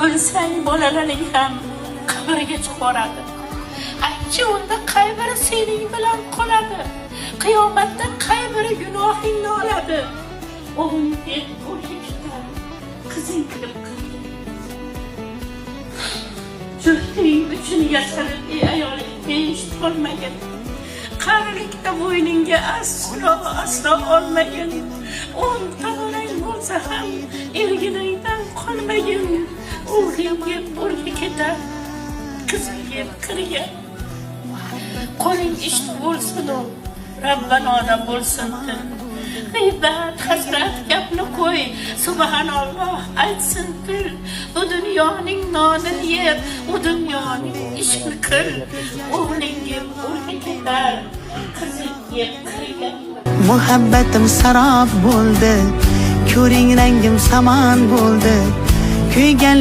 o'lsang bolalaring ham qabrga chiqaradi. Aytchi, unda qay biri sening bilan qoladi? Qiyomatda qay biri gunohingni oladi? O'g'ling o'lga ketadi, qizing kirib qilgan. Juftlik uchun yasalib ayoling eshit olmagan. Qarilikda bo'yningga aslo olmagan. 10 tomonang bo'lsa ham elginingdan qolmagan. O'g'ling o'lga ketadi, qizing kirgan. Qo'ling eshit bo'lsin-u, Rabbanoda bo'lsin-ku. G'iybat, hasrat gapni qo'y, subhanalloh aytsin til. Bu dunyoning nonini yeb, bu dunyoning ishini qil. O'g'ling o'lga ketar, qizing kirgan. Muhabbatim sarob bo'ldi, ko'ring rangim samon bo'ldi. Kuygan